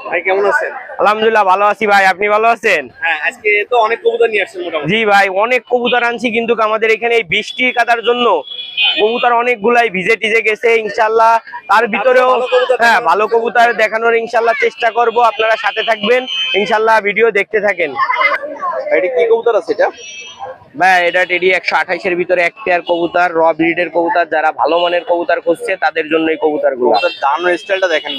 ভাই কেমন আছেন? আলহামদুলিল্লাহ ভালো আছি ভাই, আপনি ভালো আছেন? হ্যাঁ, আজকে তো অনেক কবুতর নিয়ে আসছেন মোটামুটি। জি ভাই, অনেক কবুতর আনছি, কিন্তু আমাদের এখানে এই বৃষ্টির কাটার জন্য কবুতর অনেকগুলাই ভিজে টিজে গেছে। ইনশাল্লাহ তার ভিতরেও ভালো কবুতর দেখানোর ইনশাল্লাহ চেষ্টা করব। আপনারা সাথে থাকবেন, ইনশাল্লাহ ভিডিও দেখতে থাকেন। এটা কি কবুতর আছে এটা? ভাই এটা টেডি 128 এর ভিতরে এক পেয়ার কবুতর, র ব্রিডের কবুতর। যারা ভালো মানের কবুতর খুঁজছে তাদের জন্য এই কবুতরগুলো। দাঁড়ানোর স্টাইলটা দেখেন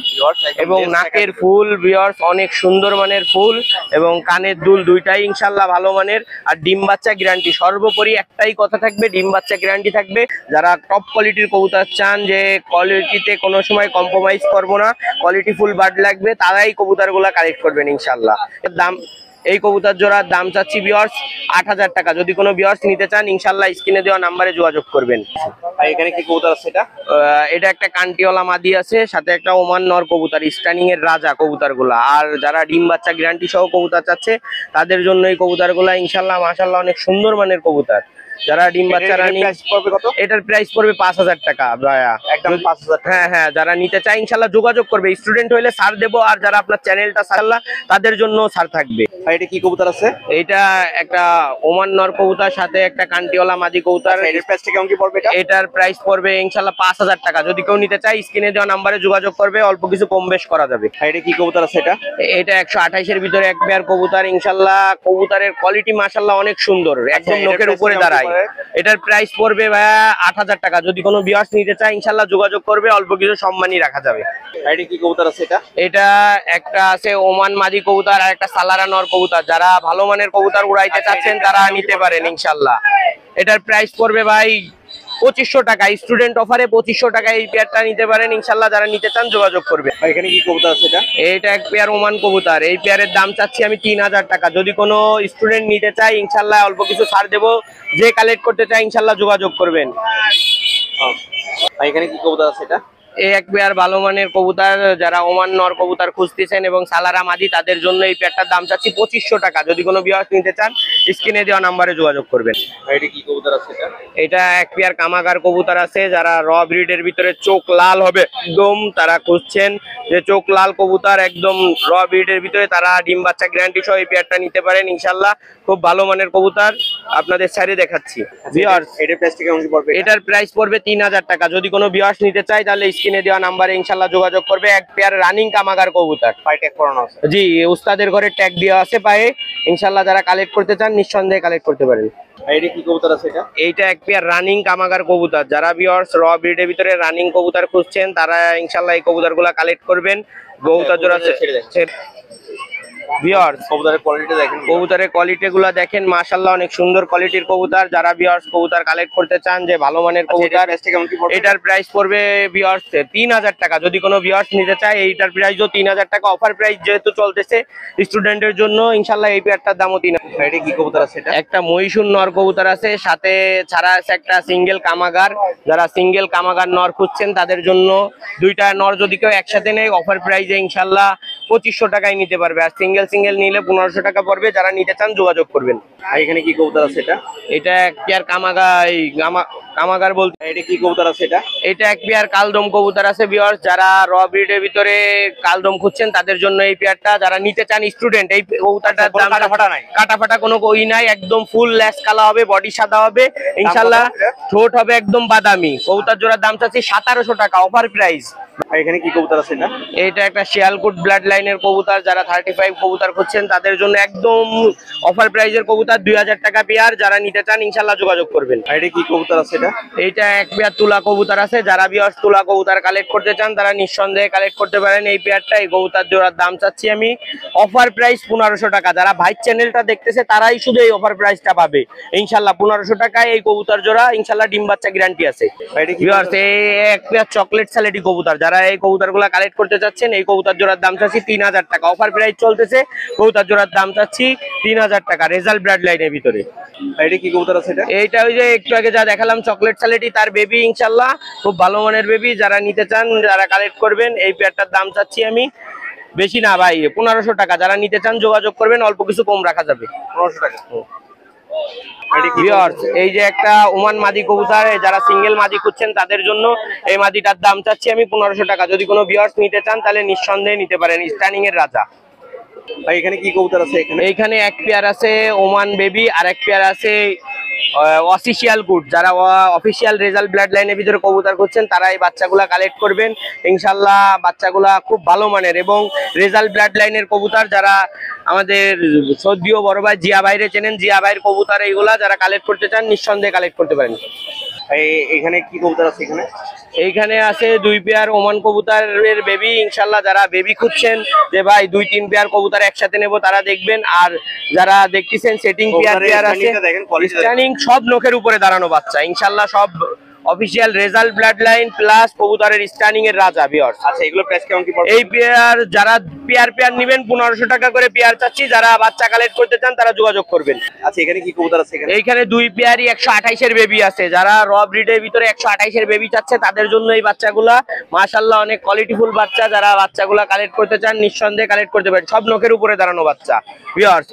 এবং নাকের ফুল ভিউয়ার্স অনেক সুন্দর মানের ফুল, এবং কানের দুল দুইটাই ইনশাল্লাহ ভালো মানের। আর ডিম বাচ্চা গ্যারান্টি, সর্বোপরি একটাই কথা থাকবে, ডিম বাচ্চা গ্যারান্টি থাকবে। যারা টপ কোয়ালিটির কবুতর চান, যে কোয়ালিটিতে কোনো সময় কম্প্রোমাইজ করবো না, কোয়ালিটি ফুল বার্ড লাগবে, তারাই কবুতরগুলো কালেক্ট করবেন ইনশাল্লাহ। দাম, এই কবুতর জোড়ার দাম চাচ্ছি ভিউয়ার্স 8000 টাকা। যদি কোনো ভিউয়ার্স নিতে চান ইনশাল্লাহ স্ক্রিনে দেওয়া নাম্বারে যোগাযোগ করবেন। ভাই এখানে কি কবুতর আছে এটা? এটা একটা কান্টিওয়ালা মাদি আছে, সাথে একটা ওমান নর কবুতর, স্টানিং এর রাজা কবুতরগুলা। আর যারা ডিম বাচ্চা গ্যারান্টি সহ কবুতর চাচ্ছে তাদের জন্য এই কবুতরগুলা ইনশাল্লাহ মাশাআল্লাহ অনেক সুন্দর মানের কবুতর। যারা ডিম বাচ্চা রানিং, এটার প্রাইস পড়বে 5000 টাকা ভাইয়া, একদম 5000। হ্যাঁ হ্যাঁ, যারা নিতে চায় ইনশাল্লাহ যোগাযোগ করবে। স্টুডেন্ট হইলে ছাড় দেবো, আর যারা আপনার চ্যানেলটা ইনশাল্লাহ তাদের জন্য ছাড় থাকবে। ভাই এটা কি কবুতর আছে? এটা একটা ওমান নর কবুতর, সাথে একটা কান্টিওয়ালা মাদি কবুতর। এটার প্রাইসটা কেমন কি পড়বে? এটার প্রাইস পড়বে ইনশাল্লাহ 5000 টাকা। যদি কেউ নিতে চায় স্ক্রিনে দেওয়া নাম্বারে যোগাযোগ করবে, অল্প কিছু কম বেশ করা যাবে। ভাই এটা কি কবুতর আছে এটা? এটা 128 এর ভিতরে এক পেয়ার কবুতর। ইনশাল্লাহ কবুতরের কোয়ালিটি মাশাআল্লাহ অনেক সুন্দর, একদম নখের উপরে দাঁড়ায়। এটার প্রাইস পড়বে ভাইয়া 8000 টাকা। যদি কোনো ভিউয়ার্স নিতে চায় ইনশাল্লাহ যোগাযোগ করবে, অল্প কিছু সম্মানই রাখা যাবে। ভাই এটা কি কবুতর আছে এটা? এটা একটা আছে ওমান মাদি কবুতর, আর একটা সালারা নর কবুতর। যারা ভালো মানের কবুতর উড়াইতে চাচ্ছেন তারা নিতে পারেন ইনশাল্লাহ। এটার প্রাইস পড়বে ভাই 2500 টাকা। স্টুডেন্ট অফারে 2500 টাকা এই পেয়ারটা নিতে পারেন ইনশাল্লাহ। যারা নিতে চান যোগাযোগ করবে। এখানে কি কবুতর আছে এটা? এটা এক পেয়ার ওমান কবুতর। এই পেয়ারের দাম চাচ্ছি আমি 3000 টাকা। যদি কোনো স্টুডেন্ট নিতে চায় ইনশাল্লাহ অল্প কিছু ছাড় দেবো। যে কালেক্ট করতে চায় ইনশাল্লাহ যোগাযোগ করবেন। এখানে কি কবুতর আছে এটা? এই এক পেয়ার ভালো মানের কবুতর। যারা ওমান নর কবুতর খুঁজতেছেন এবং সালারা মাদি তাদের জন্য এই পেয়ারটার দাম চাচ্ছি 2500 টাকা। যদি কোনো ভিউয়ার্স নিতে চান স্ক্রিনে দেওয়া নাম্বারে যোগাযোগ করবেন। এটা কি কবুতর আছে এটা? এটা এক পেয়ার কামাগার কবুতর আছে। যারা র ব্রিডের ভিতরে চোখ লাল হবে একদম, তারা খুঁজছেন যে চোখ লাল কবুতর একদম র ব্রিডের ভিতরে, তারা ডিম বাচ্চা গ্যারান্টি সহ এই পেয়ারটা নিতে পারেন ইনশাল্লাহ। খুব ভালো মানের কবুতর, আপনাদের সাইডে দেখাচ্ছি। এটার প্রাইসটা কেমন পড়বে? এটার প্রাইস পড়বে 3000 টাকা। যদি কোনো ভিউয়ার্স নিতে চায় তাহলে স্ক্রিনে দেওয়া নাম্বারে ইনশাল্লাহ যোগাযোগ করবে। এক পেয়ার রানিং কামাগার কবুতর, পায়ে ট্যাগ করানো আছে। জি, উস্তাদের ঘরে ট্যাগ দেওয়া আছে পায়ে। ইনশাল্লাহ যারা কালেক্ট করতে চান নিঃসন্দেহে কালেক্ট করতে পারেন। এটা কি কবুতর আছে এটা? এইটা এক পেয়ার রানিং কামাগার কবুতর। যারা ভিউয়ার্স র ব্রিডের ভিতরে রানিং কবুতর খুঁজছেন তারা ইনশাল্লাহ এই কবুতরগুলো কালেক্ট করবেন। কবুতর জোড়া ভিউয়ার্স কবুতরের কোয়ালিটি দেখেন, কবুতরের কোয়ালিটি গুলো দেখেন মাশাআল্লাহ অনেক সুন্দর কোয়ালিটির কবুতর। যারা ভিউয়ার্স কবুতর কালেক্ট করতে চান যে ভালো মানের কবুতর, এটার প্রাইস পড়বে ভিউয়ার্স 3000 টাকা। যদি কোনো ভিউয়ার্স নিতে চায় এইটার প্রাইসও 3000 টাকা। অফার প্রাইস যেহেতু চলতেছে স্টুডেন্টের জন্য ইনশাআল্লাহ এই পেয়ারটার দামও 3000। এটা কি কবুতর আছে এটা? একটা মহীশূর নর কবুতর আছে, সাথে ছাড়া আছে একটা সিঙ্গেল কামাগার। যারা সিঙ্গেল কামাগার নর খুঁজছেন তাদের জন্য দুইটা নর যদি কেউ একসাথে নেয় অফার প্রাইসে ইনশাআল্লাহ 2500 টাকায় নিতে পারবে। আর সিঙ্গেল সিঙ্গেল নিলে 1500 টাকা পড়বে। যারা নিতে চান যোগাযোগ করবেন। আর এখানে কি কবুতর আছে এটা? এটা এক পেয়ার কামাগার বলতে, এটা কি কবুতর আছে এটা? এটা এক পেয়ার কালদম কবুতর আছে ভিউয়ার্স। যারা র ব্রিডের ভিতরে কালদম খুঁজছেন তাদের জন্য এই পেয়ারটা। যারা নিতে চান স্টুডেন্ট, এই কবুতরটার দাম কাটা ফাটা কোনো কই নাই, একদম ফুল ল্যাস কালা হবে, বডি সাদা হবে ইনশাআল্লাহ, ঠোঁট হবে একদম বাদামি। কবুতর জোড়ার দাম চাচ্ছি 1700 টাকা অফার প্রাইস। এখানে কি কবুতর আছে এটা? এটা একটা শিয়ালকুট ব্লাড লাইনের কবুতর। যারা 35 কবুতর খুঁজছেন তাদের জন্য একদম অফার প্রাইজের কবুতর 2000 টাকা পেয়ার। যারা নিতে চান ইনশাআল্লাহ যোগাযোগ করবেন। এটা কি কবুতর আছে এটা? এইটা এক পেয়ার তুলা কবুতর আছে। যারা ভিউয়ার্স তুলা কবুতর কালেক্ট করতে চান তারা নিঃসন্দেহে কালেক্ট করতে পারেন এই পেয়ারটা। এই কবুতর জোড়ার দাম চাচ্ছি আমি অফার প্রাইস 1500 টাকা। যারা ভাই চ্যানেলটা দেখতেছে তারাই শুধু এই অফার প্রাইসটা পাবে ইনশাআল্লাহ। 1500 টাকায় এই কবুতর জোড়া ইনশাআল্লাহ ডিম বাচ্চা গ্যারান্টি আছে। ভিউয়ার্স এই এক পেয়ার চকলেট স্যালেডি কবুতর। যারা এই কবুতরগুলো কালেক্ট করতে চাচ্ছেন এই কবুতর জোড়ার দাম চাচ্ছি 3000 টাকা। অফার প্রাইস চলতেছে, কবুতর জোড়ার দাম চাচ্ছি 3000 টাকা রেজাল্ট ব্লাড লাইনের ভিতরে। এটা কি কবুতর আছে এটা? এইটা ওই যে একটু আগে যা দেখালাম চকলেট স্যালেডি, তার বেবি ইনশাআল্লাহ, খুব ভালো মানের বেবি। যারা নিতে চান যারা কালেক্ট করবেন এই পেয়ারটার দাম চাচ্ছি আমি বেশি না ভাই 1500 টাকা। যারা নিতে চান যোগাযোগ করবেন, অল্প কিছু কম রাখা যাবে। 1500 টাকা। ভিউয়ার্স এই যে একটা ওমান মাদি কবুতর, যারা সিঙ্গেল মাদি খুঁজছেন তাদের জন্য এই মাদিটার দাম চাচ্ছি আমি 1500 টাকা। যদি কোনো ভিউয়ার্স নিতে চান তাহলে নিঃসন্দেহে নিতে পারেন। স্টানিং এর রাজা। ভাই এখানে কি কবুতর আছে? এইখানে এক পেয়ার আছে ওমান বেবি, আর এক পেয়ার আছে অফিসিয়াল গুড। যারা অফিসিয়াল রেজাল্ট ব্লাড লাইনের ভিতরে কবুতর করছেন তারা এই বাচ্চাগুলা কালেক্ট করবেন। ইনশাল্লাহ বাচ্চাগুলা খুব ভালো মানের এবং রেজাল্ট ব্লাড লাইনের কবুতর। যারা আমাদের সৌদিও বড় ভাই জিয়া বাইরে চেনেন, জিয়া ভাইয়ের কবুতর এইগুলা যারা কালেক্ট করতে চান নিঃসন্দেহে কালেক্ট করতে পারেন। এখানে কি কবুতর আছে? এইখানে আছে 2 পেয়ার ওমান কবুতরের বেবি। ইনশাল্লাহ যারা বেবি খুঁজছেন যে ভাই 2-3 পেয়ার কবুতর একসাথে নেব তারা দেখবেন। আর যারা দেখতেছেন সেটিং পেয়ার আছে, স্ট্যান্ডিং সব নখের উপরে দাঁড়ানো বাচ্চা। ইনশাল্লাহ সব official result blood line plus কবুতরের স্ট্যান্ডিং এর রাজা ভিউয়ার্স। আচ্ছা এগুলো প্রাইস কেমন কি পড়বে? এই পেয়ার যারা পেয়ার নেবেন 1500 টাকা করে পেয়ার চাচ্ছি। যারা বাচ্চা কালেক্ট করতে চান তারা যোগাযোগ করবেন। আচ্ছা এখানে কি কবুতর আছে? এইখানে 2 পেয়ারই 128 এর বেবি আছে। যারা র ব্রিডের ভিতরে 128 এর বেবি চাচ্ছে তাদের জন্য এই বাচ্চাগুলা মাশাআল্লাহ অনেক কোয়ালিটিফুল বাচ্চা। যারা বাচ্চাগুলা কালেক্ট করতে চান নিঃসন্দেহে কালেক্ট করতে পারেন। সব নখের উপরে দাঁড়ানো বাচ্চা ভিউয়ার্স।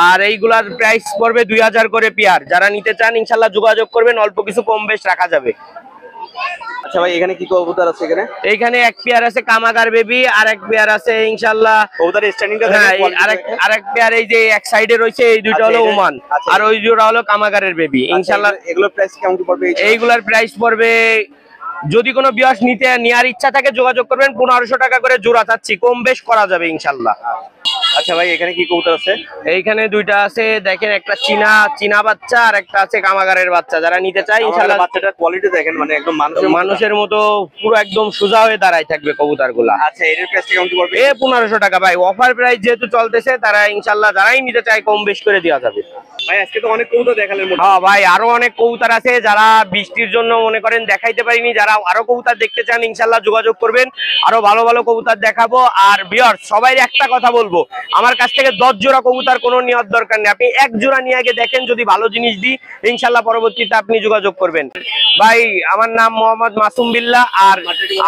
আর এইগুলার প্রাইস পড়বে 2000 করে পেয়ার। যারা নিতে চান ইনশাআল্লাহ যোগাযোগ করবেন, অল্প কিছু কম বেশ রাখা যাবে। আচ্ছা ভাই এখানে কি কবুতর আছে? এইখানে এক পেয়ার আছে কামাগার বেবি, আর এক পেয়ার আছে ইনশাআল্লাহ কবুতরের স্ট্যান্ডিংটা আরেক পেয়ার এই যে এক সাইডে রয়েছে এই দুইটা হলো ওমান, আর ওই দুটো হলো কামাগারের বেবি। ইনশাআল্লাহ এগুলোর প্রাইস কেমন কি পড়বে? এইগুলার প্রাইস পড়বে, যদি কোনো বিয়াস নিতে নেওয়ার ইচ্ছা থাকে যোগাযোগ করবেন। 1500 টাকা করে জোড়া চাচ্ছি, কম বেশ করা যাবে ইনশাআল্লাহ। আচ্ছা ভাই এখানে কি কবুতর আছে? এইখানে দুইটা আছে দেখেন, একটা চীনা বাচ্চা আর একটা আছে কামাগারের বাচ্চা। যারা নিতে চায় ইনশাআল্লাহ বাচ্চাটার কোয়ালিটি দেখেন, মানে একদম মানুষের মতো পুরো একদম সোজা হয়ে দাঁড়ায় থাকবে কবুতরগুলা। আচ্ছা এর প্রাইস কেমন কি পড়বে? 1500 টাকা ভাই। অফার প্রাইস যেহেতু চলতেছে তারা ইনশাআল্লাহ যারাই নিতে চায় কম বেশ করে দেওয়া যাবে। ভাই আজকে তো অনেক কবুতর দেখালেন। হ্যাঁ ভাই আরো অনেক কবুতর আছে। যারা বৃষ্টির জন্য মনে করেন দেখাইতে পারিনি, যারা আরো কবুতর দেখতে চান ইনশাআল্লাহ যোগাযোগ করবেন। আরো ভালো ভালো কবুতর দেখাবো। আর ভিউয়ার্স সবাই একটা কথা বলবো, আমার কাছ থেকে 10 জোড়া কবুতর কোনো নেওয়ার দরকার নেই। আপনি 1 জোড়া নিয়ে আগে দেখেন, যদি ভালো জিনিস দিই ইনশাআল্লাহ পরবর্তীতে আপনি যোগাযোগ করবেন। ভাই আমার নাম মোহাম্মদ মাসুম বিল্লাহ, আর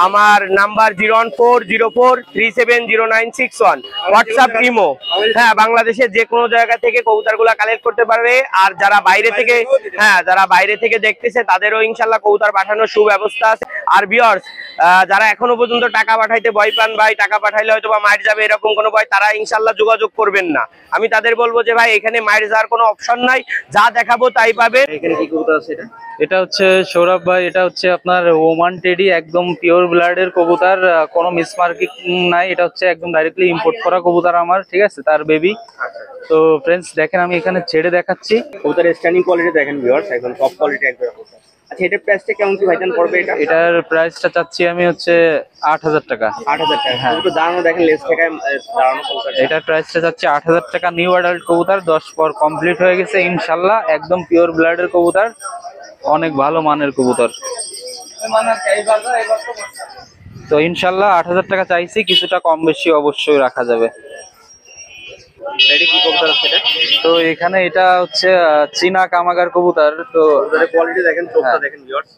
আমার নাম্বার 01404370961, হোয়াটসঅ্যাপ ইমো। হ্যাঁ বাংলাদেশের যে কোনো জায়গা থেকে কবুতরগুলা কালেক্ট করতে পারবে। আর যারা বাইরে থেকে দেখতেছে তাদেরও ইনশাআল্লাহ কবুতর পাঠানোর সুব্যবস্থা আছে। আর ভিউয়ার্স যারা এখনো পর্যন্ত টাকা পাঠাইতে ভয় পান, ভাই টাকা পাঠাইলে হয়তো বা মাইর যাবে এরকম কোনো ভয়, তারা ইনশাআল্লাহ যোগাযোগ করবেন না। আমি তাদের বলবো যে ভাই এখানে মাইর যাওয়ার কোনো অপশন নাই, যা দেখাবো তাই পাবে। এখানে কি কবুতর আছে? এটা হচ্ছে সৌরভ ভাই, এটা হচ্ছে আপনার ওমান টেডি, একদম পিওর ব্লাডের কবুতর, কোনো মিসমার্কিং নাই। এটা হচ্ছে একদম ডাইরেক্টলি ইম্পোর্ট করা কবুতর আমার, ঠিক আছে, তার বেবি। তো ফ্রেন্ডস দেখেন আমি এখানে ছেড়ে দেখাচ্ছি। কবুতরের স্ট্যান্ডিং কোয়ালিটি দেখেন ভিউয়ার্স, একদম টপ কোয়ালিটি একদম। আচ্ছা এটার প্রাইসটা কেমন কি ভাইজান পড়বে? এটার প্রাইসটা চাচ্ছি আমি হচ্ছে 8000 টাকা। 8000 টাকা। হ্যাঁ তো দাঁড়ানো দেখেন, লেস থেকে দাঁড়ানো কবুতর। এটার প্রাইসটা চাচ্ছি 8000 টাকা। নিউ অ্যাডাল্ট কবুতর, 10 পর কমপ্লিট হয়ে গেছে ইনশাআল্লাহ। একদম পিওর ব্লাডের কবুতর, অনেক ভালো মানের কবুতর। তো ইনশাআল্লাহ 8000 টাকা চাইছি, কিছুটা কম বেশি অবশ্যই রাখা যাবে। এটা কি কবুতর আছে? তো এখানে এটা হচ্ছে চীনা কামাগার কবুতর। তো কোয়ালিটি দেখেন, চোখটা দেখেন ভিউয়ার্স,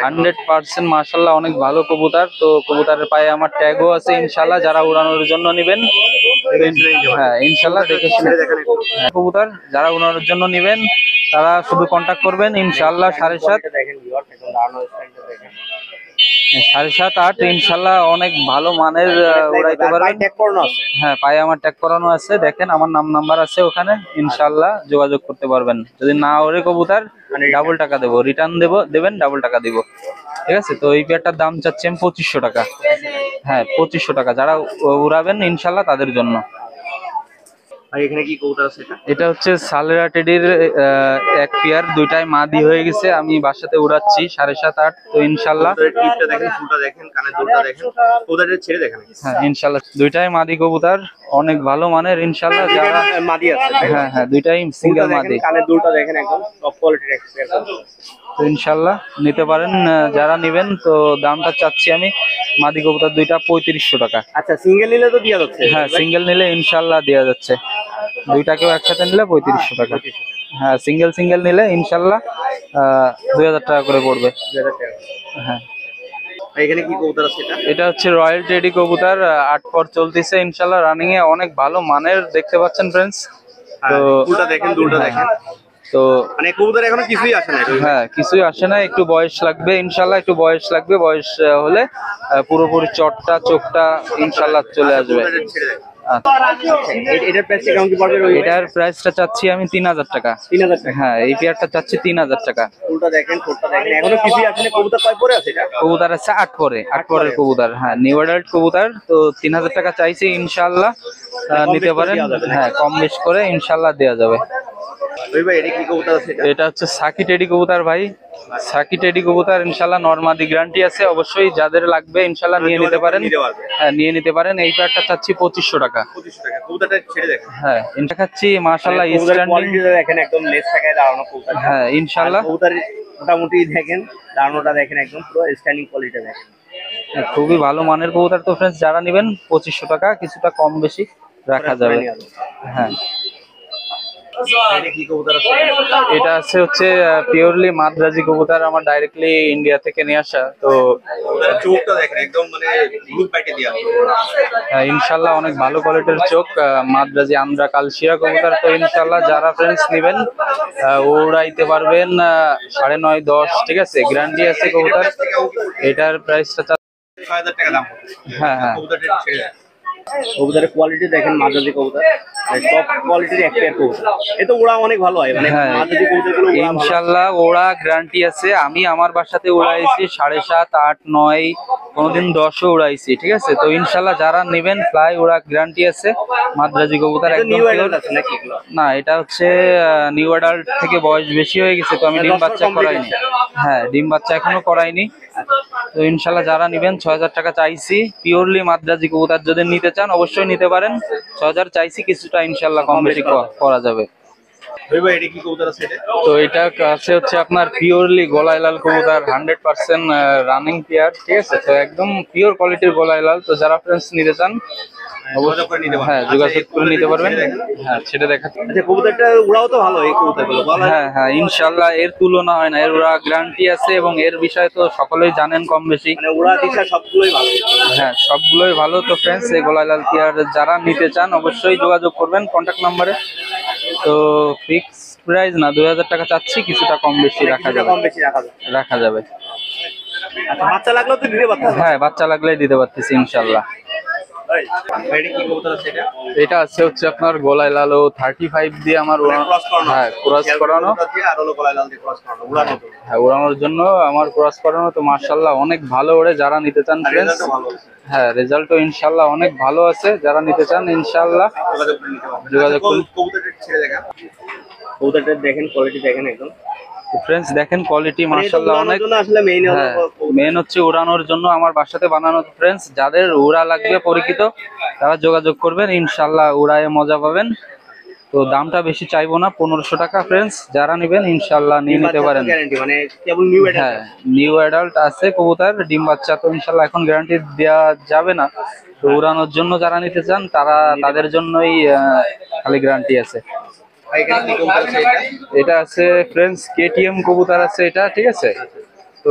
100% মাশাআল্লাহ অনেক ভালো কবুতর। তো কবুতরের পায়ে আমার ট্যাগও আছে ইনশাআল্লাহ। যারা উড়ানোর জন্য নেবেন, হ্যাঁ ইনশাআল্lah দেখে শুনে কবুতর যারা উড়ানোর জন্য নেবেন তারা শুধু কন্টাক্ট করবেন ইনশাআল্লাহ। 7.5 দেখেন ভিউয়ার্স, একদম দাঁড়ানো স্টাইলটা দেখেন। 7.5-8 ইনশাআল্লাহ অনেক ভালো মানের উড়াইতে পারবেন। হ্যাঁ পায়ে আমার ট্যাগ করানো আছে, দেখেন আমার নাম্বার আছে ওখানে, ইনশাআল্লাহ যোগাযোগ করতে পারবেন। যদি না ওরে কবুতর ডাবল টাকা দেবো, রিটার্ন দেবেন, ডাবল টাকা দিব, ঠিক আছে। তো এই পেয়ারটার দাম চাচ্ছি আমি 2500 টাকা। হ্যাঁ 2500 টাকা। যারা উড়াবেন ইনশাআল্লাহ তাদের জন্য। আর এখানে কি কবুতর আছে? এটা হচ্ছে সালেরা টেডির এক পেয়ার, দুইটাই মাদি হয়ে গেছে। আমি বাসাতে উড়াচ্ছি 7.5-8। তো ইনশাআল্লাহ টিপটা দেখেন, ফুলটা দেখেন, কানের দুলটা দেখেন, কবুতরের ছেড়ে দেখেন। হ্যাঁ ইনশাআল্লাহ দুইটাই মাদি কবুতর, অনেক ভালো মানের ইনশাআল্লাহ। যারা মাদি আছে, হ্যাঁ দুইটাই সিঙ্গেল মাদি, কানের দুলটা দেখেন, একদম টপ কোয়ালিটির এক্সপেরিয়েন্স। তো ইনশাআল্লাহ নিতে পারেন যারা নেবেন। তো দামটা চাচ্ছি আমি মাদি কবুতর দুইটা 3500 টাকা। আচ্ছা সিঙ্গেল নিলে তো দেওয়া যাচ্ছে? হ্যাঁ সিঙ্গেল নিলে ইনশাআল্লাহ দেওয়া যাচ্ছে। দুইটাকেও একসাথে নিলে 3500 টাকা। হ্যাঁ সিঙ্গেল নিলে ইনশাআল্লাহ 2000 টাকা করে পড়বে। 2000 টাকা। হ্যাঁ এখানে কি কবুতর আছে? এটা হচ্ছে রয়্যাল টেডি কবুতর, 8 পর চলতেছে ইনশাআল্লাহ, রানিং এ অনেক ভালো মানের দেখতে পাচ্ছেন ফ্রেন্ডস। তো ফুলটা দেখেন, দুলটা দেখেন, তো মানে কবুতর এখনো কিছুই আসে না? হ্যাঁ, কিছুই আসে না, একটু বয়স লাগবে ইনশাল্লাহ, একটু বয়স লাগবে, বয়স হলে পুরোপুরি চটটা চোখটা ইনশাল্লাহ চলে আসবে। এটার প্রাইসটা কেমন কি পড়বে? এটার প্রাইসটা চাচ্ছি আমি 3000 টাকা। 3000 টাকা? হ্যাঁ, এই পেয়ারটা চাচ্ছি 3000 টাকা। ফুলটা দেখেন, ঠোঁটটা দেখেন, এখনো কিছুই আসে না। কবুতর কয় পরে আছে এটা? কবুতর আছে 8 পরে, 8 পরের কবুতর। হ্যাঁ, নিউ অ্যাডাল্ট কবুতর। তো 3000 টাকা চাইছি, ইনশাল্লাহ নিতে পারেন। হ্যাঁ, কম বেশ করে ইনশাল্লাহ দেওয়া যাবে। ভাই এটা কি কবুতর আছে? এটা হচ্ছে সাকি টেডি কবুতর ভাই, সাকি টেডি কবুতর। ইনশাল্লাহ নরমাদি গ্যারান্টি আছে, অবশ্যই যাদের লাগবে ইনশাল্লাহ নিয়ে নিতে পারেন। হ্যাঁ, নিয়ে নিতে পারেন। এই পেয়ারটা চাচ্ছি 2500 টাকা। 2500 টাকা। কবুতরটা ছেড়ে দেখেন। হ্যাঁ, এটা খাচ্ছি মাশাআল্লাহ স্ট্যান্ডিং দেখেন, একদম লেজ টাকায় দাঁড়ানো কবুতর। হ্যাঁ, ইনশাল্লাহ কবুতরের মোটামুটি দেখেন, দাঁড়ানোটা দেখেন, একদম পুরো স্ট্যান্ডিং কোয়ালিটি দেখেন। খুবই ভালো মানের কবুতর। তো ফ্রেন্ডস, যারা নেবেন 2500 টাকা, কিছুটা কম বেশি রাখা যাবে। হ্যাঁ, এটা কি কবুতর আছে? এটা আছে হচ্ছে পিওরলি মাদ্রাজি কবুতর, আমার ডাইরেক্টলি ইন্ডিয়া থেকে নিয়ে আসা। তো চোখটা দেখেন, একদম মানে গ্রুপ বাইটে দেয়া। ইনশাল্লাহ অনেক ভালো কোয়ালিটির চোখ, মাদ্রাজি আন্দ্রা কালশিরা কবুতর। তো ইনশাল্লাহ যারা ফ্রেন্ডস নেবেন ওড়াইতে পারবেন 9.5 10, ঠিক আছে, গ্যারান্টি আছে কবুতর। এটার প্রাইসটা 6000 টাকা দাম। হ্যাঁ হ্যাঁ, কবুতরটা ছেড়ে দেন। কবুতরের কোয়ালিটি দেখেন, মাদ্রাজি কবুতর, টপ কোয়ালিটির একটা কবুতর। এ তো ওড়া অনেক ভালো হয়, মানে হ্যাঁ, মাদ্রাজি কবুতরগুলো ইনশাল্লাহ ওড়া গ্যারান্টি আছে। আমি আমার বাসাতে উড়াইছি 7.5 8 9, কোনোদিন 10ও উড়াইছি, ঠিক আছে। তো ইনশাল্লাহ যারা নেবেন ফ্লাই ওড়া গ্যারান্টি আছে। মাদ্রাজি কবুতর একদম নিউ pure। অ্যাডাল্ট আছে নাকি এগুলো? না, এটা হচ্ছে নিউ অ্যাডাল্ট থেকে বয়স বেশি হয়ে গেছে, তো আমি ডিম বাচ্চা করাইনি। হ্যাঁ, ডিম বাচ্চা এখনো করাইনি। তো ইনশাল্লাহ যারা নেবেন 6000 টাকা চাইছি। পিওরলি মাদ্রাজি কবুতর যদি নিতে চান অবশ্যই নিতে পারেন। 6000 চাইছি, কিছুটা ইনশাল্লাহ কম বেশি করা যাবে। ভাই এটা কি কবুতর আছে? এটা তো এটা আছে হচ্ছে আপনার পিওরলি গলায় লাল কবুতর, 100% রানিং পেয়ার, ঠিক আছে। তো একদম পিওর কোয়ালিটির গলায় লাল। তো যারা ফ্রেন্ডস নিতে চান যোগাযোগ করে নিতে পারবেন। হ্যাঁ, যোগাযোগ করে নিতে পারবেন। হ্যাঁ, সেটা দেখাচ্ছি। আচ্ছা, কবুতরটা উড়াও তো ভালো, এই কবুতরগুলো হ্যাঁ হ্যাঁ, ইনশাল্লাহ এর তুলনা হয় না, এর ওরা গ্যারান্টি আছে এবং এর বিষয়ে তো সকলেই জানেন কম বেশি। মানে উড়া দিশা সবগুলোই ভালো। হ্যাঁ, সবগুলোই ভালো। তো ফ্রেন্ডস, এই গলায় লাল পেয়ার যারা নিতে চান অবশ্যই যোগাযোগ করবেন কন্ট্যাক্ট নাম্বারে। তো ফিক্স প্রাইস না, 2000 টাকা চাচ্ছি, কিছুটা কম বেশি রাখা যাবে। কম বেশি রাখা যাবে। আচ্ছা, বাচ্চা লাগলেও তো দিতে পারতেন? হ্যাঁ, বাচ্চা লাগলেই দিতে পারতেছি ইনশাল্লাহ। এটা কি কবুতর আছে? এটা আছে হচ্ছে আপনার গলায় লাল ও 35 দিয়ে আমার হ্যাঁ ক্রস করানো। হ্যাঁ, উড়ানোর জন্য আমার ক্রস করানো। তো মাশাআল্লাহ অনেক ভালো ওড়ে, যারা নিতে চান ফ্রেন্ডস। হ্যাঁ, রেজাল্টও ইনশাল্লাহ অনেক ভালো আছে, যারা নিতে চান ইনশাল্লাহ যোগাযোগ করুন। কবুতরটা দেখেন, কোয়ালিটি দেখেন একদম। ফ্রেন্ডস দেখেন কোয়ালিটি মাশাআল্লাহ অনেক। হ্যাঁ, মেন হচ্ছে উড়ানোর জন্য আমার বাসাতে বানানো। ফ্রেন্ডস, যাদের উড়া লাগবে পরিচিত তারা যোগাযোগ করবেন, ইনশাল্লাহ উড়ায় মজা পাবেন। তো দামটা বেশি চাইবো না, 1500 টাকা। ফ্রেন্ডস, যারা নেবেন ইনশাল্লাহ নিয়ে নিতে পারেন। হ্যাঁ, নিউ অ্যাডাল্ট আছে কবুতর, ডিম বাচ্চা। তো ইনশাল্লাহ এখন গ্যারান্টি দেওয়া যাবে না। তো উড়ানোর জন্য যারা নিতে চান তারা তাদের জন্যই খালি গ্যারান্টি আছে। এটা আছে ফ্রেন্ডস কেটিএম কবুতর আছে এটা, ঠিক আছে। তো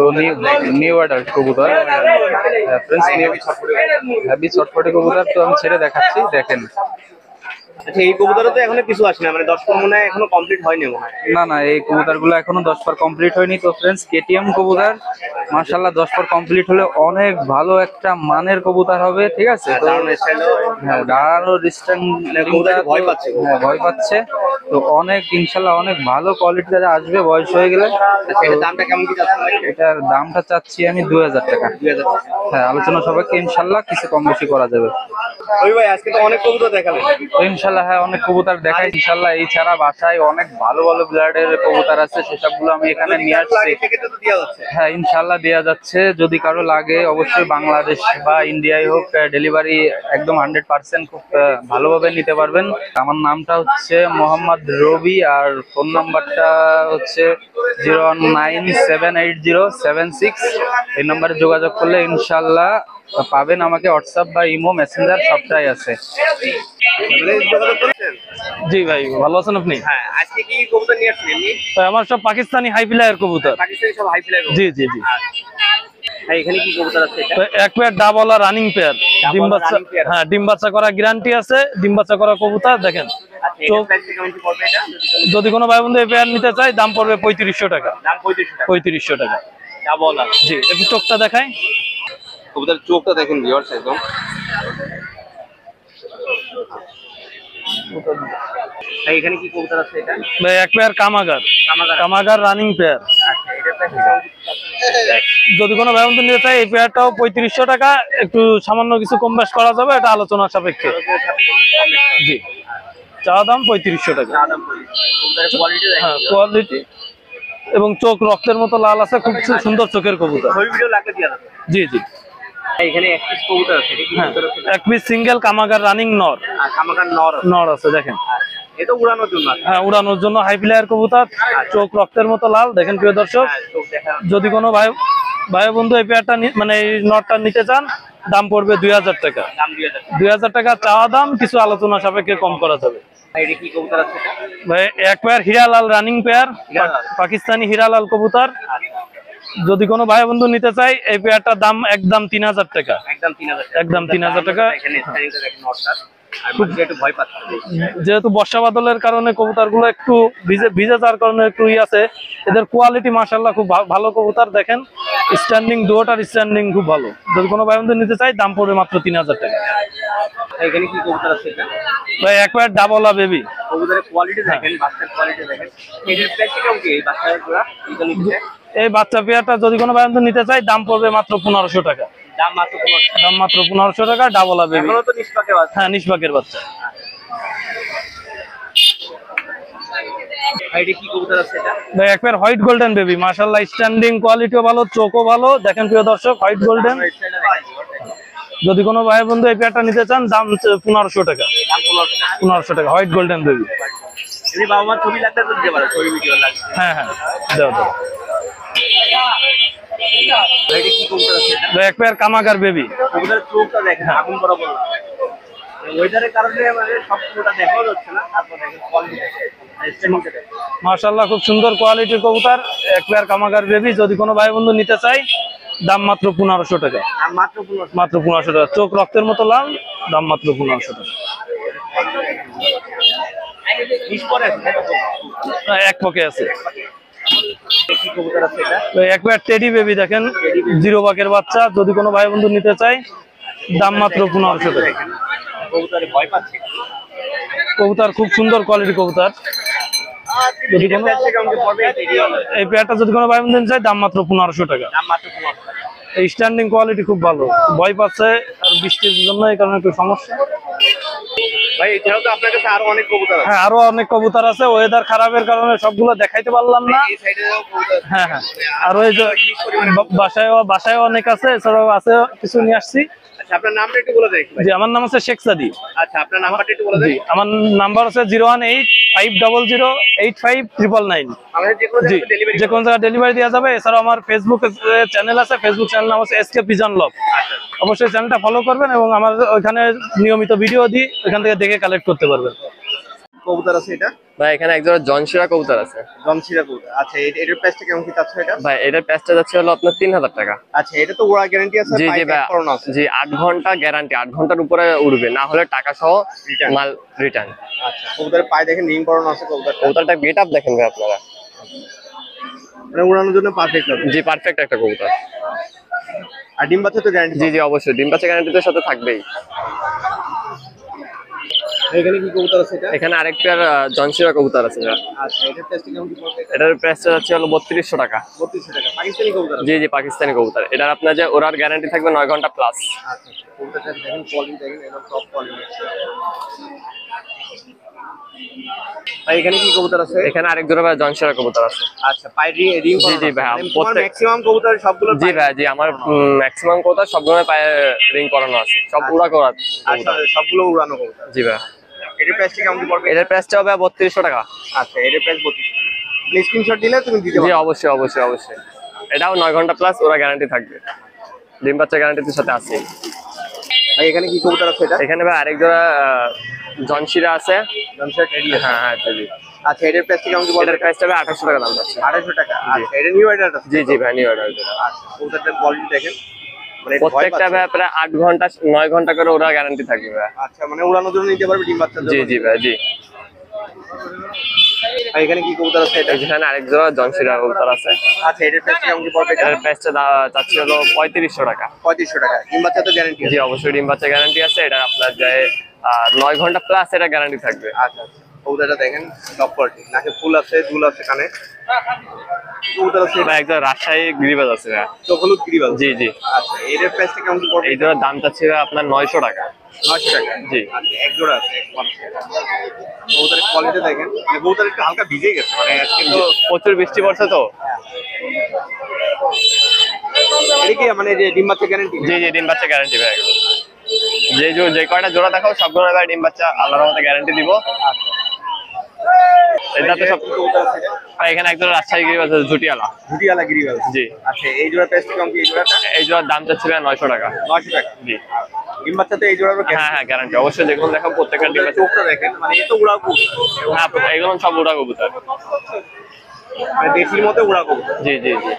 নিউ অ্যাডাল্ট কবুতর ফ্রেন্ডস, হ্যাভি ছটফটে কবুতর। তো আমি ছেড়ে দেখাচ্ছি, দেখেন। আচ্ছা, এই কবুতরে তো এখনো কিছু আসে না, মানে 10 পর মনে হয় এখনো কমপ্লিট হয়নি মনে হয়। না না, এই কবুতর গুলো এখনো 10 পর কমপ্লিট হয়নি। তো ফ্রেন্ডস, কেটিএম কবুতর মাশাআল্লাহ 10 পর কমপ্লিট হলে অনেক ভালো একটা মানের কবুতর হবে, ঠিক আছে। তো হ্যাঁ, দাঁড়ানোর ভয় পাচ্ছে। হ্যাঁ, ভয় পাচ্ছে। তো অনেক ইনশাল্লাহ অনেক ভালো কোয়ালিটির আসবে বয়স হয়ে গেলে। দামটা কেমন কি যাচ্ছে? এটার দামটা চাচ্ছি আমি 2000 টাকা। 2000 টাকা। হ্যাঁ, আলোচনা সবাইকে ইনশাল্লাহ কিছু কম বেশি করা যাবে। ওই ভাই আজকে তো অনেক কবুতর দেখালেন। ইনশাল্লাহ হ্যাঁ, অনেক কবুতর দেখাই ইনশাল্লাহ। এই ছাড়া বাসায় অনেক ভালো ভালো ব্লাডের কবুতর আছে, সেসবগুলো আমি এখানে নিয়ে আসছি। হ্যাঁ, ইনশাল্লাহ দেওয়া যাচ্ছে। যদি কারো লাগে অবশ্যই বাংলাদেশ বা ইন্ডিয়ায় হোক, ডেলিভারি একদম 100% খুব ভালোভাবে নিতে পারবেন। আমার নামটা হচ্ছে মোহাম্মদ রবি, আর ফোন নাম্বারটা হচ্ছে 0197807 এই নাম্বারে যোগাযোগ করলে ইনশাল্লাহ পাবেন আমাকে। হোয়াটসঅ্যাপ বা ইমো, মেসেঞ্জার সবটাই আছে। জি ভাই, ভালো আছেন আপনি? হ্যাঁ, আজকে কি কবুতর নিয়ে আসছেন? আমার সব পাকিস্তানি হাই ফ্লায়ার কবুতর। পাকিস্তানি সব হাই ফ্লাই। জি জি জি। ভাই এখানে কি কবুতর আছে এটা? তো এক পেয়ার ডাবল আর রানিং পেয়ার, ডিম বাচ্চা, running pair। হ্যাঁ ডিম বাচ্চা করা গ্যারান্টি আছে, ডিম বাচ্চা করা কবুতর দেখেন। আচ্ছা এটার চোখ, প্রাইস কেমন কি পড়বে এটা? যদি কোনো ভাই বন্ধু এই পেয়ার নিতে চায় দাম পড়বে 3500 টাকা। দাম 3500 টাকা। 3500 টাকা। ডাবল আছে। জি, একটু চোখটা দেখাই। কবুতরের চোখটা দেখেন ভিউয়ার্স একদম। ভাই এখানে কি কবুতর আছে এটা? ভাই এক পেয়ার কামাগার, কামাগার। কামাগার রানিং পেয়ার। আচ্ছা এটার প্রাইস কেমন কি পড়বে? যদি কোনো ভাই বন্ধু নিতে চায় এই পেয়ারটাও 3500 টাকা, একটু সামান্য কিছু কম বেশ করা যাবে, এটা আলোচনার সাপেক্ষে। জি, চা দাম 3500 টাকা। দাম কবুতরের কোয়ালিটি দেখেন। হ্যাঁ কোয়ালিটি এবং চোখ রক্তের মতো লাল আছে, খুব সুন্দর চোখের কবুতর। ওই ভিডিও লাগলে দিয়ে দেবেন। জি জি। ভাই এখানে এক পিস কবুতর আছে। এটা কি হ্যাঁ, কবুতর আছে? এক পিস সিঙ্গেল কামাগার রানিং নর, আর কামাকার নর আছে। নর আছে দেখেন। এটা উড়ানোর জন্য আছে। হ্যাঁ উড়ানোর জন্য হাই প্লেয়ার কবুতর, চোখ রক্তের মতো লাল দেখেন প্রিয় দর্শক। হ্যাঁ, চোখ দেখা। যদি কোনো ভাই ভাই বন্ধু এই পেয়ারটা মানে এই নটটা নিতে চান দাম পড়বে 2000 টাকা। দাম দিয়ে দেবেন। 2000 টাকা চাওয়া দাম, কিছু আলোচনা সাপেক্ষে কম করা যাবে। ভাই এটা কি কবুতর আছে এটা? ভাই এক pair Hiralal running pair, Hiralal. Pakistani Hiralal কবুতর। আচ্ছা যদি কোনো ভাই বন্ধু নিতে চাই এই পেয়ারটার দাম একদম 3000 টাকা। একদম 3000 একদম 3000 টাকা। এখানে স্টাইলটা দেখেন নটটা। আর বাকি একটু ভয় পাচ্ছে। যেহেতু বর্ষা বাদলের কারণে কবুতর গুলো একটু ভিজে যাওয়ার কারণে একটু আছে, এদের কোয়ালিটি মাশাআল্লাহ খুব ভালো কবুতর দেখেন। স্ট্যান্ডিং দুটোটার স্ট্যান্ডিং খুব ভালো। যদি কোনো ভাই বন্ধু নিতে চাই দাম পড়বে মাত্র 3000 টাকা। এখানে কি কবুতর আছে এটা? ভাই এক পেয়ার ডাবলা বেবি, কবুতরের কোয়ালিটি দেখেন, বাচ্চার কোয়ালিটি দেখেন। এটার প্রাইস কেমন কি? এই বাচ্চার গুলা এটা নিতে চাই? এই বাচ্চা পেয়ারটা যদি কোনো ভাই বন্ধু নিতে চাই দাম পড়বে মাত্র 1500 টাকা। দাম মাত্র 1500। দাম মাত্র 1500 টাকা, ডাবলা বেবি। এখনো তো নিষ্পাকে আছে। হ্যাঁ নিষ্পাকের বাচ্চা। ভাই এটা কি কবুতর আছে এটা? ভাই এক পেয়ার হোয়াইট গোল্ডেন বেবি, মাশাআল্লাহ স্ট্যান্ডিং কোয়ালিটিও ভালো, চোখও ভালো দেখেন প্রিয় দর্শক, হোয়াইট গোল্ডেন। স্টাইলটা দেখেন। যদি কোনো ভাই বন্ধু এই পেয়ারটা নিতে চান দাম 1500 টাকা। দাম 1500 টাকা। 1500 টাকা হোয়াইট গোল্ডেন বেবি। যদি বাবা মার ছবি লাগবে তো দিতে পারো, ছবি ভিডিও লাগবে। হ্যাঁ হ্যাঁ দাও দাও। ভাই এটা কি কবুতর আছে এটা? ভাই এক পেয়ার কামাগার বেবি। কবুতরের চোখটা দেখেন, আগুন বরাবর। ওয়েদারের কারণে মানে সব পুরোটা দেখাও যাচ্ছে না। তারপর দেখেন কোয়ালিটি দেখেন, আর স্ট্যান্ডিংটা দেখেন। মাশাআল্লাহ খুব সুন্দর কোয়ালিটির কবুতর, এক পেয়ার কামাগার বেবি। যদি কোনো ভাই বন্ধু নিতে চাই দাম মাত্র 1500 টাকা। দাম মাত্র 1500। মাত্র 1500 টাকা, চোখ রক্তের মতো লাল, দাম মাত্র 1500 টাকা। নিষ্পরে আছে এটা তো। এক পকে আছে। কি কবুতর আছে এটা? ভাই এক পেয়ার টেডি বেবি দেখেন, জিরো বাকের বাচ্চা। যদি কোনো ভাই বন্ধু নিতে চাই দাম মাত্র 1500 টাকা। দেখেন কবুতরে ভয় পাচ্ছে। কবুতর খুব সুন্দর কোয়ালিটি কবুতর। যদি এটা কোনো প্রাইস কেমন কি পড়বে? এই পেয়ারটা যদি কোনো ভাই বন্ধু নিতে চাই দাম মাত্র 1500 টাকা। দাম মাত্র 1500 টাকা। এই স্ট্যান্ডিং কোয়ালিটি খুব ভালো, ভয় পাচ্ছে আর বৃষ্টির জন্য এই কারণে একটু সমস্যা। ভাই এছাড়াও তো আপনার কাছে আরো অনেক কবুতর আছে। হ্যাঁ আরো অনেক কবুতর আছে, ওয়েদার খারাপের কারণে সবগুলো দেখাইতে পারলাম না। এই সাইডেও কবুতর আছে। হ্যাঁ হ্যাঁ, আর ওই যে বাসায় অনেক আছে, এছাড়াও আছে কিছু নিয়ে আসছি। আচ্ছা আপনার নামটা একটু বলে দেন ভাই। জি আমার নাম আছে শেখ সাদি। আচ্ছা আপনার নাম্বারটা একটু বলে জি দেন। আমার নাম্বার আছে 018-500-85999। আমাদের যে কোনো জি জায়গায় ডেলিভারি যে কোনো জায়গায় ডেলিভারি দেওয়া যাবে। এছাড়াও আমার ফেসবুক চ্যানেল আছে, ফেসবুক চ্যানেল নাম আছে এসকে পিজন লভ। অবশ্যই চ্যানেলটা ফলো করবেন এবং আমার ওইখানে নিয়মিত ভিডিও দিই, ওইখান থেকে দেখে কালেক্ট করতে পারবেন। কবুতর আছে এটা? ভাই এখানে একজোড়া জনশিরা কবুতর আছে জমশিরা কবুতর। আচ্ছা এটার প্রাইসটা কেমন কি চাচ্ছ এটা? ভাই, এটার প্রাইসটা যাচ্ছে হলো আপনার 3000 টাকা। আচ্ছা এটা তো ওরা গ্যারান্টি আছে, জি জি পাইপ ভাই, করানো আছে। জি 8 ঘন্টা গ্যারান্টি, 8 ঘন্টার উপরে উড়বে, না হলে টাকা সহ Return। মাল রিটার্ন। আচ্ছা কবুতরের পায়ে দেখেন রিং করানো আছে কবুতরটা। কবুতরটা গেট আপ দেখেন ভাই আপনারা, মানে উড়ানোর জন্য পারফেক্ট হবে। জি পারফেক্ট একটা কবুতর। আর ডিম বাচ্চা তো গ্যারান্টি। জি জি অবশ্যই, ডিম পাচ্ছে গ্যারান্টির সাথে থাকবেই। এখানে কি কবুতর আছে এটা? এখানে আরেক পেয়ার জনশিরা কবুতর আছে ভাই। আচ্ছা এটার প্রাইসটা কেমন কি পড়বে? এটার প্রাইসটা যাচ্ছে হলো 3200 টাকা। 3200 টাকা। পাকিস্তানি কবুতর আছে। জি জি পাকিস্তানি কবুতর। এটার আপনার যে ওড়ার গ্যারান্টি থাকবে 9 ঘন্টা প্লাস। আচ্ছা কবুতরটা দেখেন কোয়ালিটি দেখেন, একদম টপ কোয়ালিটি। ভাই এখানে কি কবুতর আছে? এখানে আরেক জোড়া ভাই জনশিরা কবুতর আছে। আচ্ছা পায়ে রিং জি, জি ভাই, প্রত্যেক- ম্যাক্সিমাম কবুতর সবগুলো জি ভাই, জি আমার ম্যাক্সিমাম কবুতর সবগুলো পায়ে রিং করানো আছে, সব উড়া করা আচ্ছা কবুতর। সবগুলো উড়ানো কবুতর। জি ভাই, এটার প্রাইসটা কেমন কি পড়বে? এটার প্রাইসটা হবে 3200 টাকা। আচ্ছা এটার প্রাইস 3200। আপনি স্ক্রিনশট দিলে তুমি দিতে জি পারবে। অবশ্যই অবশ্যই অবশ্যই, এটাও 9 ঘন্টা প্লাস ওরা গ্যারান্টি থাকবে, ডিম বাচ্চা গ্যারান্টির সাথে আছে। ভাই এখানে কি কবুতর আছে এটা? এখানে ভাই আরেক জোড়া জনশিরা আছে। জমশিরা টেডি আছে। হ্যাঁ হ্যাঁ জি। আচ্ছা এটার প্রাইসটা কেমন কি বলবেন? এটার প্রাইসটা হবে 2800 টাকা দাম যাচ্ছে। 2800 টাকা। আচ্ছা এটা নিউ অর্ডার আছে? জি জি ভাই, নিউ অর্ডার। আচ্ছা কবুতরটার কোয়ালিটি দেখেন, মানে প্রত্যেকটা ভাই প্রায় 8 ঘন্টা 9 ঘন্টা করে ওরা গ্যারান্টি থাকবে ভাই। আচ্ছা মানে উড়ানোর জন্য নিতে পারবে, ডিম বাচ্চার জন্য? জি জি ভাই জি। আর এখানে কি কবুতর আছে এটা? এখানে আরেক জোড়া জংশিরা কবুতর আছে। আচ্ছা এটার প্রাইসটা কেমন কি পড়বে? এটার প্রাইসটা চাচ্ছি হলো 3500 টাকা। 3500 টাকা। ডিম বাচ্চা তো গ্যারান্টি জি আছে? অবশ্যই ডিম বাচ্চা গ্যারান্টি আছে। এটা আপনার যে 9 ঘন্টা প্লাস এটা গ্যারান্টি থাকবে। আচ্ছা কবুতরটা দেখেন টপ কোয়ালিটি, নাকে ফুল আছে, দুল আছে কানে। কবুতর আছে ভাই একদম রাজশাহী গিরিবাজ আছে ভাই। চোখ হলুদ গিরিবাজ? জি জি। আচ্ছা এটার প্রাইসটা কেমন কি পড়বে? এই জোড়ার দাম চাচ্ছি ভাই আপনার 900 টাকা। 900 টাকা। জি। আচ্ছা এক জোড়া আছে, এক পাশে। কবুতরের কোয়ালিটি দেখেন, মানে কবুতর একটু হালকা ভিজে গেছে, মানে আজকে তো প্রচুর বৃষ্টি পড়ছে তো। এটা কি মানে যে ডিম বাচ্চা গ্যারান্টি? জি জি ডিম বাচ্চা গ্যারান্টি ভাই এগুলো। যে কয়টা জোড়া দেখাও সবগুলো ভাই ডিম বাচ্চা আল্লাহর রহমতে গ্যারান্টি দিব। এটা তো সব কবুতর আছে এটা? ভাই এখানে একজন রাজশাহী গিরিবাজ আছে ঝুটিয়ালা। ঝুটিওয়ালা গিরিবাজ? জি। আচ্ছা এই জোড়া প্রাইসটা কেমন কি? এই জোড়াটা এই জোড়ার দাম চাচ্ছি ভাই 900 টাকা। 900 টাকা। জি। ডিম বাচ্চা তো এই জোড়ারও হ্যাঁ হ্যাঁ গ্যারান্টি অবশ্যই, যেগুলো দেখাও প্রত্যেকটা ডিম বাচ্চা। চোখটা দেখেন, মানে এত উড়া কবুতর, হ্যাঁ এগুলো সব উড়া কবুতর। মানে দেশির মধ্যে উড়া কবুতর। জি জি জি।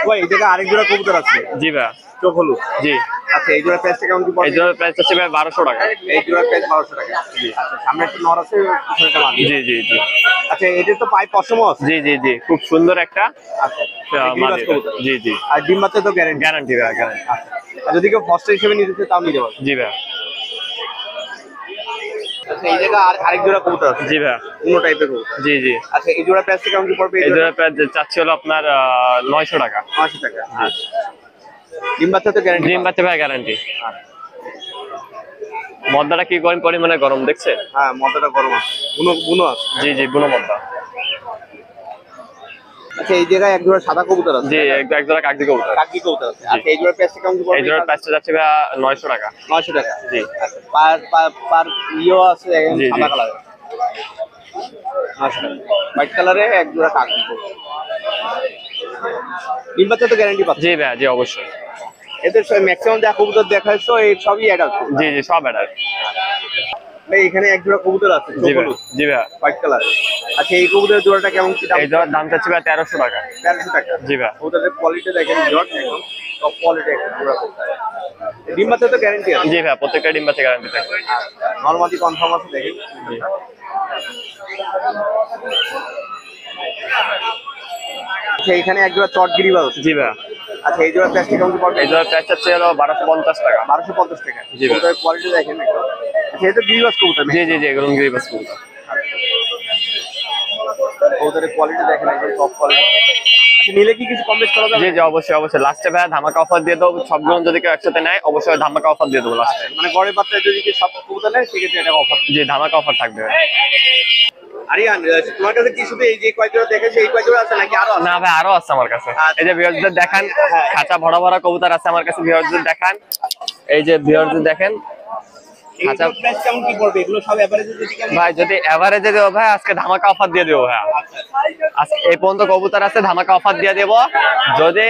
ওই এই জায়গায় আরেক জোড়া কবুতর আছে, জি ভাই। চোখ হলুদ। জি। আচ্ছা এই জোড়া প্রাইসটা কেমন কি পড়বে? এই জোড়ার প্রাইস চাচ্ছি ভাই 1200 টাকা। এই জোড়ার প্রাইস 1200 টাকা। আচ্ছা সামনে একটা নর আছে, পিছনে একটা মাদি। জি জি জি। আচ্ছা এটার তো পাই পশমও আছে? জি জি জি খুব সুন্দর একটা আচ্ছা মাদি। গিরিবাজ কবুতর। জি জি। আর ডিম বাচ্চা তো গ্যারান্টি? গ্যারান্টি ভাই গ্যারান্টি। আচ্ছা আর যদি কেউ ফস্টার হিসেবে নিতে চায় তাও নিতে পারবে? জি ভাই। আচ্ছা এই জায়গায় আরেক জোড়া কবুতর আছে, জি ভাই। অন্য টাইপের কবুতর। জি জি। আচ্ছা এই জোড়া প্রাইসটা কেমন কি পড়বে? এই জোড়ার প্রাইস চাচ্ছি হলো আপনার 900 টাকা। 900 টাকা। আচ্ছা ডিম বাচ্চা তো গ্যারান্টি? ডিম বাচ্চা ভাই গ্যারান্টি। মদ্দাটা কি গরম পরিমাণে গরম দেখছে? হ্যাঁ মদ্দাটা গরম আছে, বুনো আছে। জি জি বুনো মদ্দা। আচ্ছা এই জায়গায় এক জোড়া সাদা কবুতর আছে? জি এক জোড়া কাকদি কবুতর। কাকি কবুতর আছে। আচ্ছা এই জোড়া প্রাইসটা কেমন কি পড়বে? এই জোড়ার প্রাইসটা যাচ্ছে ভাই 900 টাকা। 900 টাকা। জি। আচ্ছা পার ইও আছে একদম জি, জি। সাদা কালার। 900 টাকা। হোয়াইট কালারে এক জোড়া কাকি কবুতর। ডিম বাচ্চা তো গ্যারান্টি পাচ্ছে? জি ভাই জি অবশ্যই। এদের ম্যাক্সিমাম যা কবুতর দেখাচ্ছো এই সবই অ্যাডাল্ট? জি জি সব অ্যাডার। ভাই এখানে এক জোড়া কবুতর আছে, জি ভাই। জি ভাই। White colour. আচ্ছা এই কবুতরের জোড়াটা কেমন কি দাম? এই জোড়ার দাম চাচ্ছি ভাই 1300 টাকা। 1300 টাকা। জি ভাই। কবুতরের কোয়ালিটি দেখেন, জট একদম টপ কোয়ালিটি একটা জোড়া কবুতর। ডিম বাচ্চা তো গ্যারান্টি আছে? জি ভাই প্রত্যেকটা ডিম বাচ্চা গ্যারান্টি থাকবে। নরমালি কনফার্ম আছে দেখেন। জি। আচ্ছা এখানে এক জোড়া চট গিরিবাজ আছে? জি ভাই। আচ্ছা এই জোড়া প্রাইসটা কেমন কি পড়বে? এই জোড়ার প্রাইস চাচ্ছি হলো 1250 টাকা। 1250 টাকা। জি ভাই। কবুতরের কোয়ালিটি দেখেন একদম। আচ্ছা এটা গিরিবাজ কবুতর? জি জি জি এগুলো গিরিবাজ কবুতর। কবুতরের কোয়ালিটি দেখেন একদম টপ কোয়ালিটি। আচ্ছা নিলে কি কিছু কম বেশ করা যাবে? জি জি অবশ্যই অবশ্যই। লাস্টে ভাই ধামাকা অফার দিয়ে দেবো, সবগুলো যদি কেউ একসাথে নেয় অবশ্যই ধামাকা অফার দিয়ে দেবো লাস্টে। মানে গড়ের পাত্রায় যদি কেউ সব কবুতর নেয় সেক্ষেত্রে এটা অফার। জি ধামাকা অফার থাকবে ভাই। আরিয়ান তোমার কাছে কি শুধু এই যে কয় জোড়া দেখেছে এই কয় জোড়া আছে নাকি আরো আছে? না ভাই আরো আছে আমার কাছে। এই যে ভিউয়ারদের দেখান, খাঁচা ভরা ভরা কবুতর আছে আমার কাছে, ভিউয়ারদের দেখান। এই যে ভিউয়ারদের দেখেন আচ্ছা প্রাইস কেমন কি পড়বে? এগুলো সব এভারেজে যদি কেমন? ভাই যদি এভারেজে দেবো ভাই আজকে ধামাকা অফার দিয়ে দেবো ভাই। আজকে এই পর্যন্ত কবুতর আছে, ধামাকা অফার দিয়ে দেবো। যদি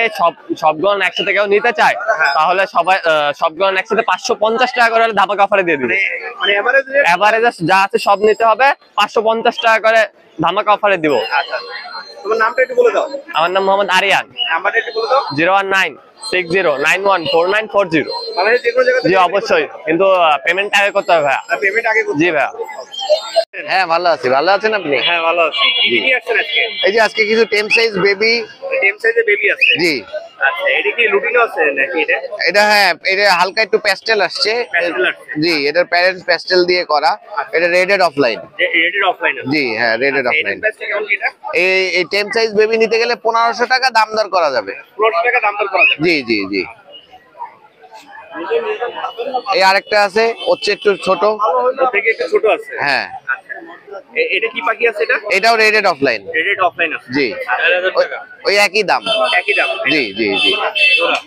সবগুলো একসাথে কেউ নিতে চায় তাহলে সবাই সবগুলো একসাথে 550 টাকা করে ধামাকা অফারে দিয়ে দিবে। মানে এভারেজে এভারেজে যা আছে সব নিতে হবে 550 টাকা করে ধামাকা অফারে দিব। আচ্ছা তোমার নামটা একটু বলে দাও। আমার নাম মোহাম্মদ আরিয়ান। নাম্বারটা একটু বলে দাও। 01960914940। মানে যে কোনো জায়গাতে জি অবশ্যই, কিন্তু পেমেন্ট আগে করতে হবে ভাইয়া। পেমেন্ট আগে করতে জি ভাইয়া। হ্যাঁ ভালো আছি। ভালো আছেন আপনি? হ্যাঁ ভালো আছি। কি নিয়ে আসছেন আজকে? এই যে আজকে কিছু টেম সাইজ বেবি। টেম সাইজে বেবি আছে? জি। আচ্ছা এটা কি লুটিনো আছে নাকি এটা? এটা হ্যাঁ এটা হালকা একটু প্যাস্টেল আসছে। Pastel আসছে। জি এটার প্যারেন্টস প্যাস্টেল দিয়ে করা। এটা রেডেড অফলাইন। রেডেড অফলাইন আছে? জি হ্যাঁ রেডেড এটার অফলাইন। প্রাইসটা কেমন কি এটা? এই টেম সাইজ বেবি নিতে গেলে 1500 টাকা দাম দর করা যাবে। 1500 টাকা দাম দর করা যাবে? জি জি জি। এই আরেকটা আছে হচ্ছে একটু ছোট। ওর থেকে একটু ছোট আছে? হ্যাঁ আচ্ছা এটা কি পাখি আছে এটা? এটাও রেডেড অফলাইন। রেডেড অফলাইন আছে? জি 4000 টাকা। ওই একই দাম। একই দাম? জি জি জি। জোড়া।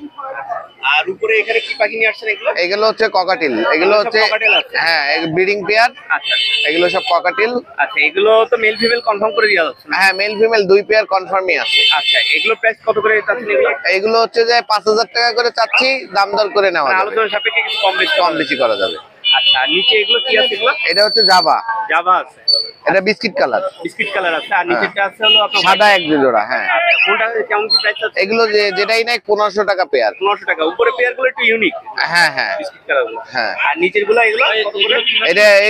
আর উপরে এখানে কি পাখি নিয়ে আসছেন এগুলো? এগুলো হচ্ছে ককাটিল। এগুলো হচ্ছে cockatiel আছে? হ্যাঁ ব্রিডিং পেয়ার। আচ্ছা এগুলো সব ককাটিল। আচ্ছা এগুলো তো মেল ফিমেল কনফার্ম করে দেওয়া যাচ্ছে না? হ্যাঁ মেল ফিমেল দুই পেয়ার কনফার্মই আছে। আচ্ছা এগুলো প্রাইস কত করে চাচ্ছেন এগুলো? এগুলো হচ্ছে যে 5000 টাকা করে চাচ্ছি, দাম দর করে নেওয়া যাবে। আলোচনা সাপেক্ষে কিছু কম বেশি কম বেশি করা যাবে। আচ্ছা, আর নিচে এগুলো কি আছে এগুলো? এটা হচ্ছে জাভা, জাভা আছে, এটা বিস্কিট কালার, বিস্কিট কালার আছে, আর নিচেরটা আছে হলো আপনার সাদা এক জোড়া। হ্যাঁ, আচ্ছা, কোনটা কেমন কি প্রাইস আছে? এগুলো যেটাই নাই 1500 টাকা পেয়ার। 1500 টাকা। উপরে পেয়ার গুলো একটু ইউনিক, হ্যাঁ হ্যাঁ বিস্কিট কালার গুলো। হ্যাঁ, আর নিচের গুলো এগুলো কত করে?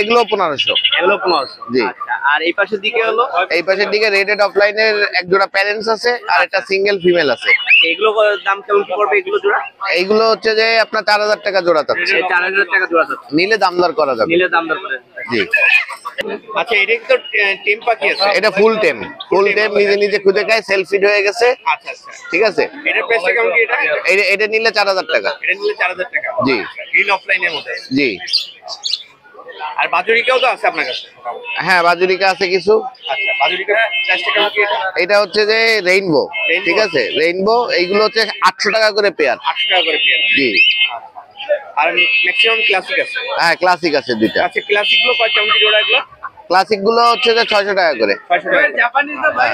এগুলো 1500। এগুলো 1500। জি। আচ্ছা, আর এই পাশের দিকে হলো এই পাশের দিকে রেডেড অফলাইনের এক জোড়া প্যারেন্টস আছে, আর একটা সিঙ্গেল ফিমেল আছে। এগুলো দাম কেমন কি পড়বে এগুলো জোড়া? এইগুলো হচ্ছে যে আপনার 4000 টাকা জোড়া চাচ্ছে, 4000 টাকা জোড়া আছে, নিলে দাম দর করা যাবে। নিলে দাম দর করে। জি। আচ্ছা, এটা তো টেম পাখি আছে? এটা ফুল টেম নিজে নিজে খুঁজে খায়, সেলফ ফিড হয়ে গেছে। আচ্ছা আচ্ছা, ঠিক আছে, এটার প্রাইসটা কেমন কি? এটা নিলে 4000 টাকা। এটা নিলে 4000 টাকা। জি। গ্রিন অফলাইনের মধ্যে। জি। আর বাজুরিকাও তো আছে আপনার কাছে? হ্যাঁ, বাজুরিকা আছে কিছু। আচ্ছা, বাজুরিকার প্রাইসটা কেমন কি এটা? এটা হচ্ছে যে রেইনবো, ঠিক আছে, রেইনবো এইগুলো হচ্ছে 800 টাকা করে পেয়ার। 800 টাকা করে পেয়ার। জি। আর ম্যাক্সিমাম ক্লাসিক আছে? হ্যাঁ, ক্লাসিক আছে দুইটা। আচ্ছা, ক্লাসিক গুলো কয় কেমন কি জোড়া এগুলো? ক্লাসিক গুলো হচ্ছে যে 600 টাকা করে। 500 টাকা। জাপানিজ না ভাই?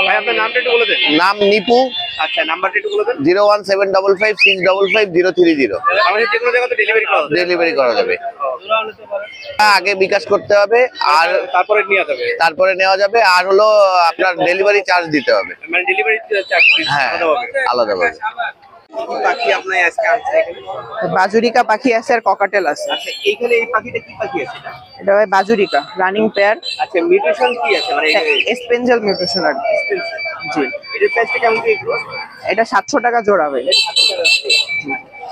ভাই আপনার নামটা একটু বলে দেন। নাম নিপু। আচ্ছা, নাম্বারটা একটু বলে দেন। 0175565550330। আমাদের যে কোনো জায়গাতে ডেলিভারি করা হবে? ডেলিভারি করা যাবে। আগে বিকাশ করতে হবে, আর তারপরে নিয়ে যাবে? তারপরে নেওয়া যাবে, আর হলো আপনার ডেলিভারি চার্জ দিতে হবে। মানে ডেলিভারি চার্জ হ্যাঁ, আলাদাভাবে। পাখি আপনার আজকে আনছে এখানে? বাজুরিকা পাখি আছে আর ককাটেল আছে। আচ্ছা, এইখানে এই পাখিটা কি পাখি আছে এটা? এটা ভাই বাজুরিকা রানিং পেয়ার, আচ্ছা, মিউটেশন কি আছে মানে স্পেঞ্জেল মিউটেশন আর কি। জি। এটার প্রাইসটা কেমন কি এগুলো? এটা 700 টাকা জোড়া ভাই।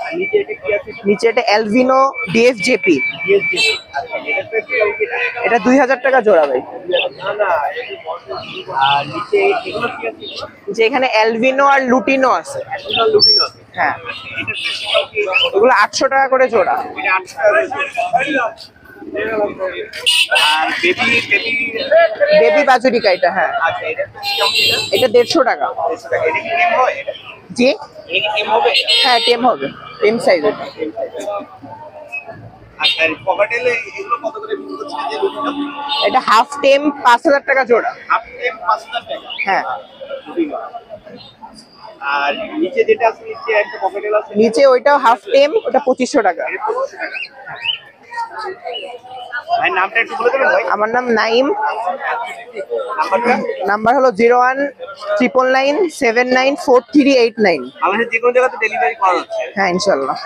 আর নিচে এটা কি আছে? নিচে এটা এলভিনো ডিএফজেপি, DSG। আচ্ছা, এটার প্রাইস কেমন কি? এটা 2000 টাকা জোড়া ভাই। না না, আর নিচে এগুলো কি আছে? যে এখানে এলভিনো আর লুটিনো আছে। এগুলো লুটিনো আছে। হ্যাঁ, এটার প্রাইস কেমন কি? ওগুলো 800 টাকা করে জোড়া। এটা 800 টাকা করে। আর বেবি বাজুরিকা এটা। হ্যাঁ, আচ্ছা, এটার প্রাইস কেমন কি? এটা 150 টাকা। 150 টাকা। এটা কি টেম হয়? জি। এটা কি টেম হবে? হ্যাঁ, টেম হবে, টেম সাইজ এটা। আচ্ছা, পকেটেলে এগুলো কত করে বিক্রি করছে যে লুটিনো? এটা হাফ টেম 5000 টাকা জোড়া। আপনি 5000 টাকা। হ্যাঁ, লুটিনো। আর নিচে যেটা আছে, নিচে একটা পকেটেল আছে, নিচে ওইটাও হাফ টেম, ওটা 2500 টাকা। এটা 2500 টাকা। ভাই নামটা একটু বলে দেবেন ভাই? আমার নাম নাইম, নাম্বারটা? নাম্বার হলো 019997943889। আমাদের যে কোনো জায়গাতে ডেলিভারি করা যাচ্ছে। হ্যাঁ, ইনশাল্লাহ।